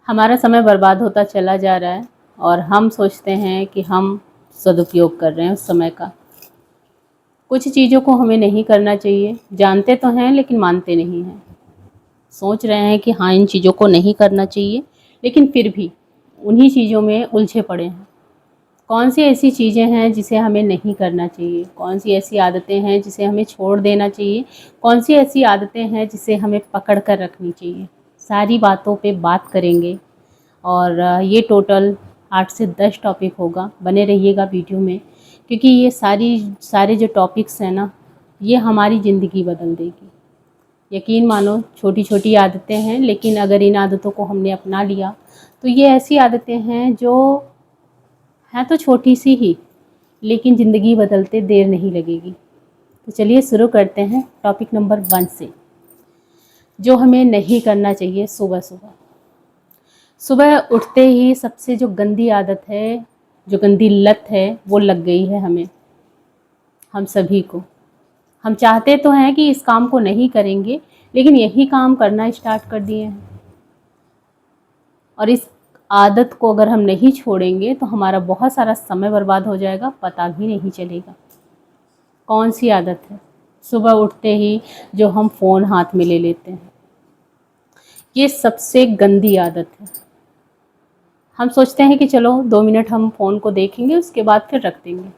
हमारा समय बर्बाद होता चला जा रहा है और हम सोचते हैं कि हम सदुपयोग कर रहे हैं उस समय का। कुछ चीज़ों को हमें नहीं करना चाहिए, जानते तो हैं लेकिन मानते नहीं हैं। सोच रहे हैं कि हाँ इन चीज़ों को नहीं करना चाहिए, लेकिन फिर भी उन्हीं चीज़ों में उलझे पड़े हैं। कौन सी ऐसी चीज़ें हैं जिसे हमें नहीं करना चाहिए, कौन सी ऐसी आदतें हैं जिसे हमें छोड़ देना चाहिए, कौन सी ऐसी आदतें हैं जिसे हमें पकड़ कर रखनी चाहिए, सारी बातों पे बात करेंगे। और ये टोटल 8 से 10 टॉपिक होगा, बने रहिएगा वीडियो में, क्योंकि ये सारे जो टॉपिक्स हैं ना, ये हमारी ज़िंदगी बदल देगी। यकीन मानो छोटी छोटी आदतें हैं, लेकिन अगर इन आदतों को हमने अपना लिया तो ये ऐसी आदतें हैं जो हैं तो छोटी सी ही, लेकिन ज़िंदगी बदलते देर नहीं लगेगी। तो चलिए शुरू करते हैं टॉपिक नंबर 1 से। जो हमें नहीं करना चाहिए सुबह सुबह। सुबह उठते ही सबसे जो गंदी आदत है, जो गंदी लत है, वो लग गई है हमें, हम सभी को। हम चाहते तो हैं कि इस काम को नहीं करेंगे, लेकिन यही काम करना स्टार्ट कर दिए हैं। और इस आदत को अगर हम नहीं छोड़ेंगे तो हमारा बहुत सारा समय बर्बाद हो जाएगा, पता भी नहीं चलेगा। कौन सी आदत है? सुबह उठते ही जो हम फ़ोन हाथ में ले लेते हैं, ये सबसे गंदी आदत है। हम सोचते हैं कि चलो 2 मिनट हम फ़ोन को देखेंगे, उसके बाद फिर रख देंगे।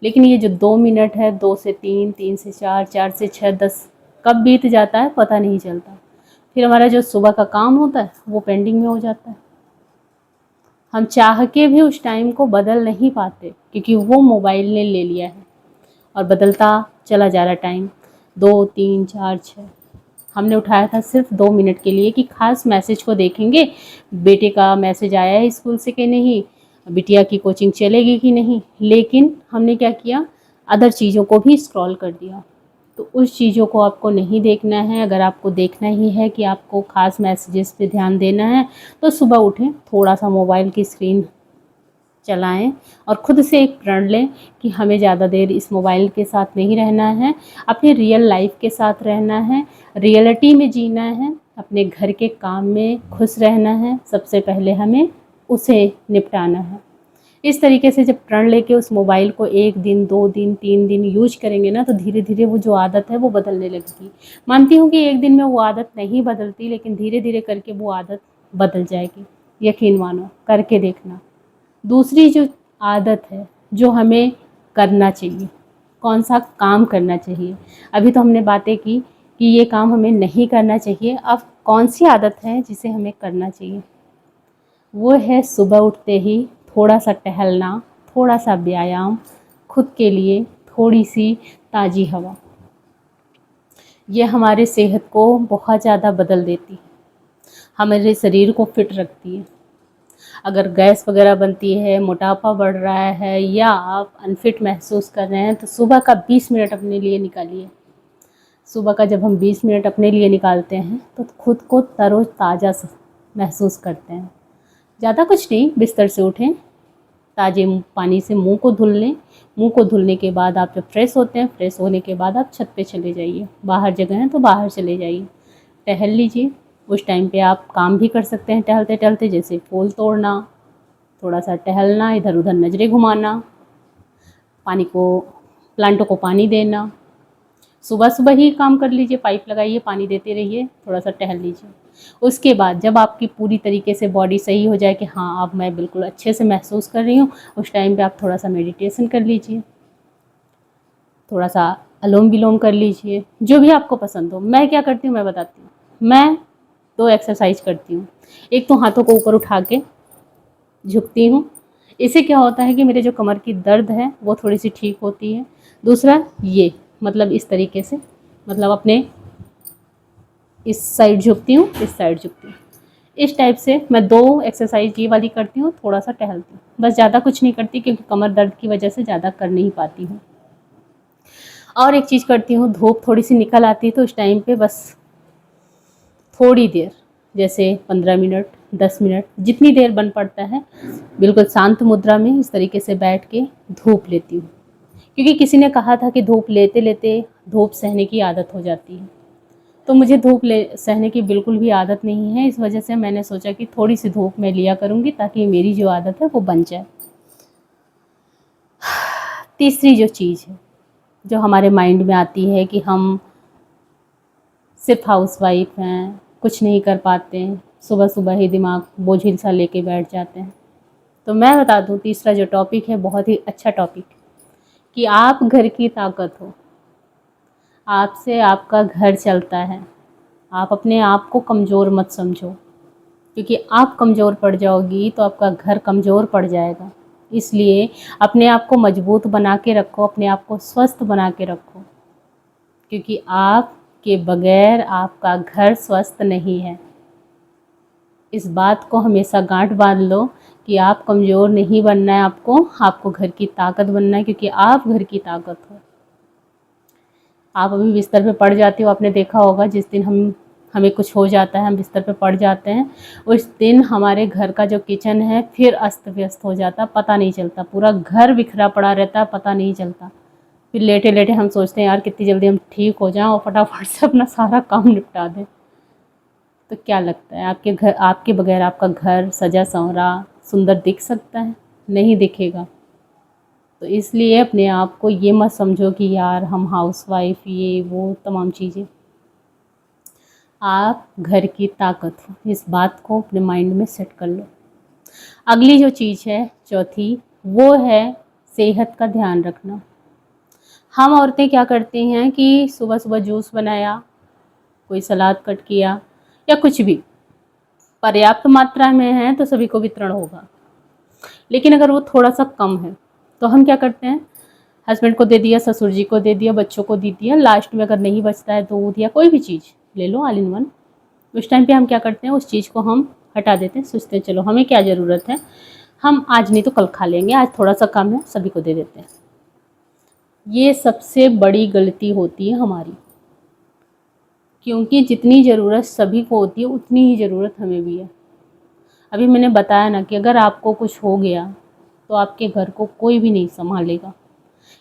लेकिन ये जो 2 मिनट है, 2 से 3, 3 से 4, 4 से 6, 10 कब बीत जाता है पता नहीं चलता। फिर हमारा जो सुबह का काम होता है वो पेंडिंग में हो जाता है। हम चाह के भी उस टाइम को बदल नहीं पाते, क्योंकि वो मोबाइल ने ले लिया है और बदलता चला जा रहा टाइम। 2, 3, 4, 6 हमने उठाया था सिर्फ 2 मिनट के लिए कि खास मैसेज को देखेंगे, बेटे का मैसेज आया है स्कूल से कि नहीं, बिटिया की कोचिंग चलेगी कि नहीं। लेकिन हमने क्या किया, अदर चीज़ों को भी स्क्रॉल कर दिया। तो उस चीज़ों को आपको नहीं देखना है। अगर आपको देखना ही है कि आपको खास मैसेजेस पे ध्यान देना है, तो सुबह उठें, थोड़ा सा मोबाइल की स्क्रीन चलाएं और ख़ुद से एक प्रण लें कि हमें ज़्यादा देर इस मोबाइल के साथ नहीं रहना है, अपने रियल लाइफ के साथ रहना है, रियलिटी में जीना है, अपने घर के काम में खुश रहना है। सबसे पहले हमें उसे निपटाना है। इस तरीके से जब प्रण लेके उस मोबाइल को 1 दिन, 2 दिन, 3 दिन यूज करेंगे ना, तो धीरे धीरे वो जो आदत है वो बदलने लगेगी। मानती हूँ कि 1 दिन में वो आदत नहीं बदलती, लेकिन धीरे धीरे करके वो आदत बदल जाएगी। यकीन मानो, करके देखना। दूसरी जो आदत है जो हमें करना चाहिए, कौन सा काम करना चाहिए। अभी तो हमने बातें की कि ये काम हमें नहीं करना चाहिए, अब कौन सी आदत है जिसे हमें करना चाहिए। वो है सुबह उठते ही थोड़ा सा टहलना, थोड़ा सा व्यायाम, खुद के लिए थोड़ी सी ताज़ी हवा। ये हमारे सेहत को बहुत ज़्यादा बदल देती है, हमारे शरीर को फिट रखती है। अगर गैस वगैरह बनती है, मोटापा बढ़ रहा है, या आप अनफिट महसूस कर रहे हैं, तो सुबह का 20 मिनट अपने लिए निकालिए। सुबह का जब हम 20 मिनट अपने लिए निकालते हैं तो खुद को तरोताज़ा महसूस करते हैं। ज़्यादा कुछ नहीं, बिस्तर से उठें, ताज़े पानी से मुंह को धुल लें। मुंह को धुलने के बाद आप जब फ्रेश होते हैं, फ्रेश होने के बाद आप छत पे चले जाइए। बाहर जगह है तो बाहर चले जाइए, टहल लीजिए। उस टाइम पे आप काम भी कर सकते हैं टहलते टहलते, जैसे फूल तोड़ना, थोड़ा सा टहलना, इधर उधर नज़रें घुमाना, पानी को, प्लांटों को पानी देना। सुबह सुबह ही काम कर लीजिए, पाइप लगाइए, पानी देते रहिए, थोड़ा सा टहल लीजिए। उसके बाद जब आपकी पूरी तरीके से बॉडी सही हो जाए कि हाँ अब मैं बिल्कुल अच्छे से महसूस कर रही हूँ, उस टाइम पे आप थोड़ा सा मेडिटेशन कर लीजिए, थोड़ा सा अनुलोम विलोम कर लीजिए, जो भी आपको पसंद हो। मैं क्या करती हूँ मैं बताती हूँ। मैं 2 एक्सरसाइज करती हूँ। एक तो हाथों को ऊपर उठा के झुकती हूँ, इससे क्या होता है कि मेरे जो कमर की दर्द है वो थोड़ी सी ठीक होती है। दूसरा ये, मतलब इस तरीके से, मतलब अपने इस साइड झुकती हूँ, इस साइड झुकती हूँ, इस टाइप से मैं 2 एक्सरसाइज ये वाली करती हूँ। थोड़ा सा टहलती हूँ, बस ज़्यादा कुछ नहीं करती, क्योंकि कमर दर्द की वजह से ज़्यादा कर नहीं पाती हूँ। और एक चीज़ करती हूँ, धूप थोड़ी सी निकल आती है तो उस टाइम पे बस थोड़ी देर, जैसे 15 मिनट, 10 मिनट, जितनी देर बन पड़ता है, बिल्कुल शांत मुद्रा में इस तरीके से बैठ के धूप लेती हूँ। क्योंकि किसी ने कहा था कि धूप लेते लेते धूप सहने की आदत हो जाती है। तो मुझे धूप ले सहने की बिल्कुल भी आदत नहीं है। इस वजह से मैंने सोचा कि थोड़ी सी धूप मैं लिया करूँगी ताकि मेरी जो आदत है वो बन जाए। तीसरी जो चीज़ है जो हमारे माइंड में आती है कि हम सिर्फ हाउसवाइफ हैं, कुछ नहीं कर पाते हैं, सुबह सुबह ही दिमाग बोझिल सा लेके बैठ जाते हैं। तो मैं बता दूं, तीसरा जो टॉपिक है बहुत ही अच्छा टॉपिक, कि आप घर की ताकत हो। आपसे आपका घर चलता है। आप अपने आप को कमज़ोर मत समझो, क्योंकि आप कमज़ोर पड़ जाओगी तो आपका घर कमज़ोर पड़ जाएगा। इसलिए अपने आप को मजबूत बना के रखो, अपने आप को स्वस्थ बना के रखो, क्योंकि आप के बगैर आपका घर स्वस्थ नहीं है। इस बात को हमेशा गांठ बांध लो कि आप कमज़ोर नहीं बनना है, आपको घर की ताकत बनना है, क्योंकि आप घर की ताकत हो। आप अभी बिस्तर पे पड़ जाते हो, आपने देखा होगा जिस दिन हमें कुछ हो जाता है, हम बिस्तर पे पड़ जाते हैं, उस दिन हमारे घर का जो किचन है फिर अस्त व्यस्त हो जाता, पता नहीं चलता, पूरा घर बिखरा पड़ा रहता है, पता नहीं चलता। फिर लेटे लेटे हम सोचते हैं यार कितनी जल्दी हम ठीक हो जाएं और फटाफट से अपना सारा काम निपटा दें। तो क्या लगता है आपके बगैर आपका घर सजा संवरा सुंदर दिख सकता है? नहीं दिखेगा। तो इसलिए अपने आप को ये मत समझो कि यार हम हाउसवाइफ ये वो तमाम चीज़ें। आप घर की ताकत हो, इस बात को अपने माइंड में सेट कर लो। अगली जो चीज़ है चौथी, वो है सेहत का ध्यान रखना। हम औरतें क्या करती हैं कि सुबह सुबह जूस बनाया, कोई सलाद कट किया या कुछ भी पर्याप्त मात्रा में है तो सभी को वितरण होगा। लेकिन अगर वो थोड़ा सा कम है तो हम क्या करते हैं, हस्बैंड को दे दिया, ससुर जी को दे दिया, बच्चों को दे दिया, लास्ट में अगर नहीं बचता है दूध या कोई भी चीज़ ले लो ऑल इन वन, उस टाइम पे हम क्या करते हैं, उस चीज़ को हम हटा देते हैं। सोचते हैं चलो हमें क्या ज़रूरत है, हम आज नहीं तो कल खा लेंगे, आज थोड़ा सा कम है, सभी को दे देते हैं। ये सबसे बड़ी गलती होती है हमारी, क्योंकि जितनी ज़रूरत सभी को होती है उतनी ही ज़रूरत हमें भी है। अभी मैंने बताया ना कि अगर आपको कुछ हो गया तो आपके घर को कोई भी नहीं संभालेगा।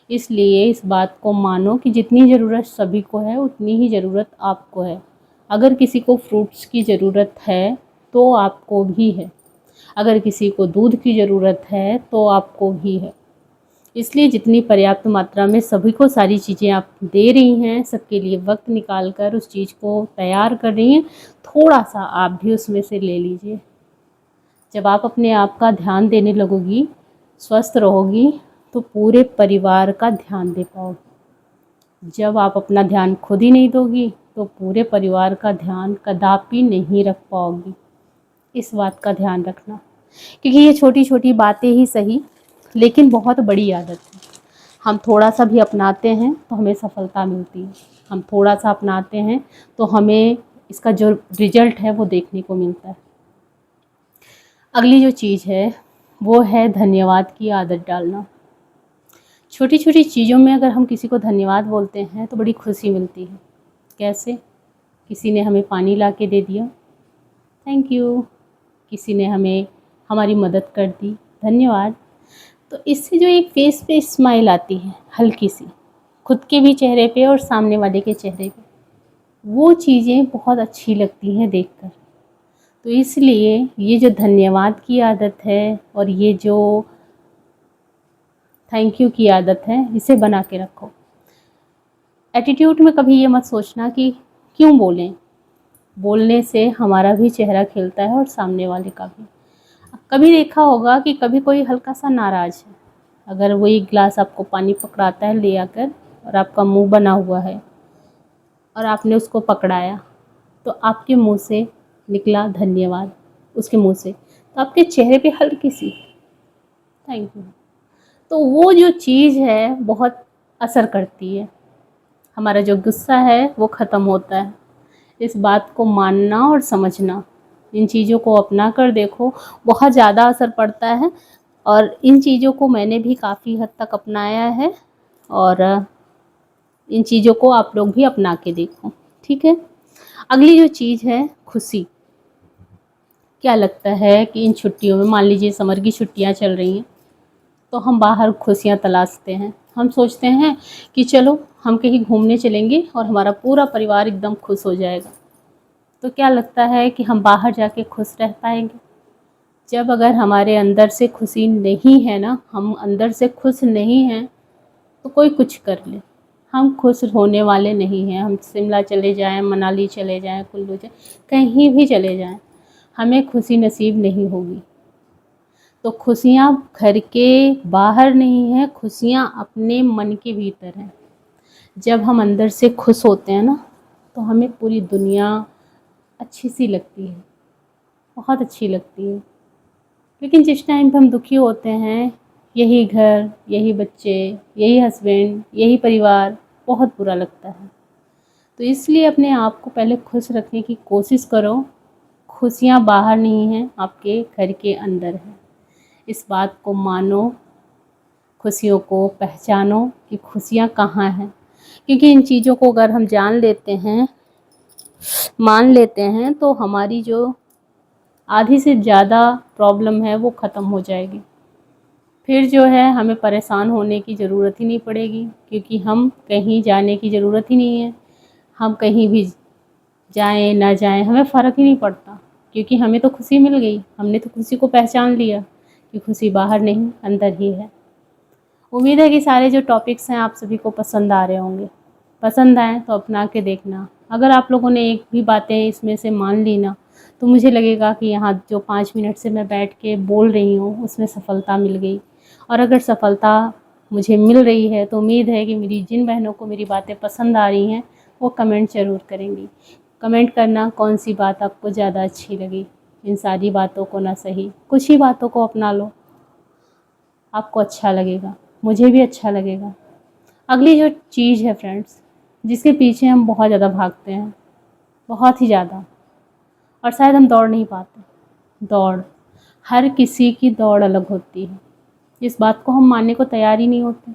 इसलिए इस बात को मानो कि जितनी ज़रूरत सभी को है उतनी ही ज़रूरत आपको है। अगर किसी को फ्रूट्स की ज़रूरत है तो आपको भी है, अगर किसी को दूध की ज़रूरत है तो आपको भी है। इसलिए जितनी पर्याप्त मात्रा में सभी को सारी चीज़ें आप दे रही हैं, सबके लिए वक्त निकाल कर उस चीज़ को तैयार कर रही हैं, थोड़ा सा आप भी उसमें से ले लीजिए। जब आप अपने आप का ध्यान देने लगोगी, स्वस्थ रहोगी, तो पूरे परिवार का ध्यान दे पाओगी। जब आप अपना ध्यान खुद ही नहीं दोगी तो पूरे परिवार का ध्यान कदापि नहीं रख पाओगी। इस बात का ध्यान रखना, क्योंकि ये छोटी छोटी बातें ही सही लेकिन बहुत बड़ी आदत है। हम थोड़ा सा भी अपनाते हैं तो हमें सफलता मिलती है, हम थोड़ा सा अपनाते हैं तो हमें इसका जो रिजल्ट है वो देखने को मिलता है। अगली जो चीज़ है वो है धन्यवाद की आदत डालना। छोटी छोटी चीज़ों में अगर हम किसी को धन्यवाद बोलते हैं तो बड़ी खुशी मिलती है। कैसे? किसी ने हमें पानी ला के दे दिया, थैंक यू। किसी ने हमें हमारी मदद कर दी, धन्यवाद। तो इससे जो एक फेस पे स्माइल आती है हल्की सी, खुद के भी चेहरे पे और सामने वाले के चेहरे पे, वो चीज़ें बहुत अच्छी लगती हैं देखकर। तो इसलिए ये जो धन्यवाद की आदत है और ये जो थैंक यू की आदत है, इसे बना के रखो। एटीट्यूड में कभी ये मत सोचना कि क्यों बोलें, बोलने से हमारा भी चेहरा खिलता है और सामने वाले का भी। कभी देखा होगा कि कभी कोई हल्का सा नाराज़ है, अगर वो एक गिलास आपको पानी पकड़ाता है ले आकर और आपका मुंह बना हुआ है और आपने उसको पकड़ाया, तो आपके मुंह से निकला धन्यवाद, उसके मुंह से, तो आपके चेहरे पे हल्की सी थैंक यू, तो वो जो चीज़ है बहुत असर करती है। हमारा जो गुस्सा है वो ख़त्म होता है। इस बात को मानना और समझना, इन चीज़ों को अपना कर देखो, बहुत ज़्यादा असर पड़ता है। और इन चीज़ों को मैंने भी काफ़ी हद तक अपनाया है और इन चीज़ों को आप लोग भी अपना के देखो, ठीक है। अगली जो चीज़ है खुशी। क्या लगता है कि इन छुट्टियों में, मान लीजिए समर की छुट्टियां चल रही हैं, तो हम बाहर खुशियां तलाशते हैं, हम सोचते हैं कि चलो हम कहीं घूमने चलेंगे और हमारा पूरा परिवार एकदम खुश हो जाएगा। तो क्या लगता है कि हम बाहर जाके खुश रह पाएंगे? जब अगर हमारे अंदर से खुशी नहीं है ना, हम अंदर से खुश नहीं हैं, तो कोई कुछ कर ले, हम खुश होने वाले नहीं हैं। हम शिमला चले जाएं, मनाली चले जाएं, कुल्लू जाएं, कहीं भी चले जाएं, हमें खुशी नसीब नहीं होगी। तो खुशियाँ घर के बाहर नहीं हैं, खुशियाँ अपने मन के भीतर हैं। जब हम अंदर से खुश होते हैं ना, तो हमें पूरी दुनिया अच्छी सी लगती है, बहुत अच्छी लगती है। लेकिन जिस टाइम पे हम दुखी होते हैं, यही घर, यही बच्चे, यही हस्बैंड, यही परिवार बहुत बुरा लगता है। तो इसलिए अपने आप को पहले खुश रखने की कोशिश करो। खुशियाँ बाहर नहीं हैं, आपके घर के अंदर हैं। इस बात को मानो, खुशियों को पहचानो कि खुशियाँ कहाँ हैं। क्योंकि इन चीज़ों को अगर हम जान लेते हैं, मान लेते हैं, तो हमारी जो आधी से ज़्यादा प्रॉब्लम है वो ख़त्म हो जाएगी। फिर जो है हमें परेशान होने की ज़रूरत ही नहीं पड़ेगी, क्योंकि हम कहीं जाने की ज़रूरत ही नहीं है। हम कहीं भी जाएं ना जाएं हमें फ़र्क ही नहीं पड़ता, क्योंकि हमें तो खुशी मिल गई। हमने तो खुशी को पहचान लिया कि खुशी बाहर नहीं, अंदर ही है। उम्मीद है कि सारे जो टॉपिक्स हैं आप सभी को पसंद आ रहे होंगे। पसंद आए तो अपना के देखना। अगर आप लोगों ने एक भी बातें इसमें से मान ली ना, तो मुझे लगेगा कि यहाँ जो 5 मिनट से मैं बैठ के बोल रही हूँ उसमें सफलता मिल गई। और अगर सफलता मुझे मिल रही है तो उम्मीद है कि मेरी जिन बहनों को मेरी बातें पसंद आ रही हैं वो कमेंट ज़रूर करेंगी। कमेंट करना कौन सी बात आपको ज़्यादा अच्छी लगी, इन सारी बातों को ना सही, कुछ ही बातों को अपना लो, आपको अच्छा लगेगा, मुझे भी अच्छा लगेगा। अगली जो चीज़ है फ्रेंड्स, जिसके पीछे हम बहुत ज़्यादा भागते हैं, बहुत ही ज़्यादा, और शायद हम दौड़ नहीं पाते। दौड़, हर किसी की दौड़ अलग होती है। इस बात को हम मानने को तैयार ही नहीं होते।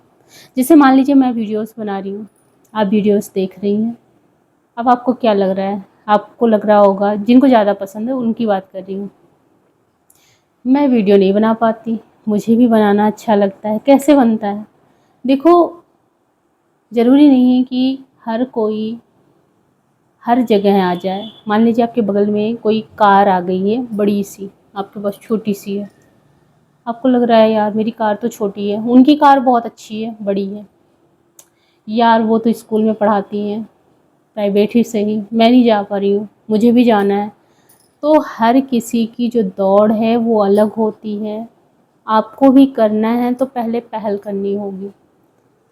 जैसे मान लीजिए मैं वीडियोस बना रही हूँ, आप वीडियोस देख रही हैं। अब आपको क्या लग रहा है? आपको लग रहा होगा, जिनको ज़्यादा पसंद है उनकी बात कर रही हूँ, मैं वीडियो नहीं बना पाती। मुझे भी बनाना अच्छा लगता है। कैसे बनता है? देखो, ज़रूरी नहीं है कि हर कोई हर जगह आ जाए। मान लीजिए आपके बगल में कोई कार आ गई है बड़ी सी, आपके पास छोटी सी है। आपको लग रहा है यार मेरी कार तो छोटी है, उनकी कार बहुत अच्छी है, बड़ी है। यार वो तो स्कूल में पढ़ाती हैं, प्राइवेट ही सही, मैं नहीं जा पा रही हूँ, मुझे भी जाना है। तो हर किसी की जो दौड़ है वो अलग होती है। आपको भी करना है तो पहले पहल करनी होगी।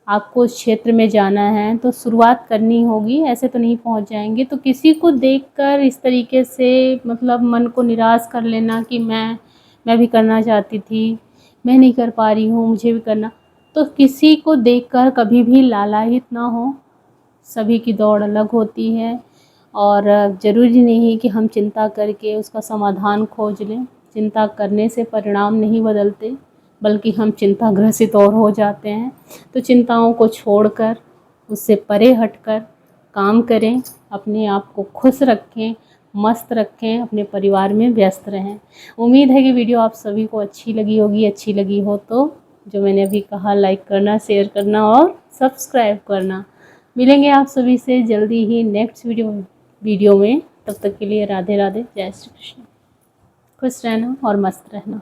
आपको उस क्षेत्र में जाना है तो शुरुआत करनी होगी, ऐसे तो नहीं पहुंच जाएंगे। तो किसी को देखकर इस तरीके से मतलब मन को निराश कर लेना कि मैं भी करना चाहती थी, मैं नहीं कर पा रही हूँ, मुझे भी करना। तो किसी को देखकर कभी भी लालायित ना हो। सभी की दौड़ अलग होती है और ज़रूरी नहीं कि हम चिंता करके उसका समाधान खोज लें। चिंता करने से परिणाम नहीं बदलते, बल्कि हम चिंताग्रसित और हो जाते हैं। तो चिंताओं को छोड़कर, उससे परे हटकर काम करें, अपने आप को खुश रखें, मस्त रखें, अपने परिवार में व्यस्त रहें। उम्मीद है कि वीडियो आप सभी को अच्छी लगी होगी। अच्छी लगी हो तो जो मैंने अभी कहा, लाइक करना, शेयर करना और सब्सक्राइब करना। मिलेंगे आप सभी से जल्दी ही नेक्स्ट वीडियो में। तब तक के लिए राधे राधे, जय श्री कृष्ण। खुश रहना और मस्त रहना।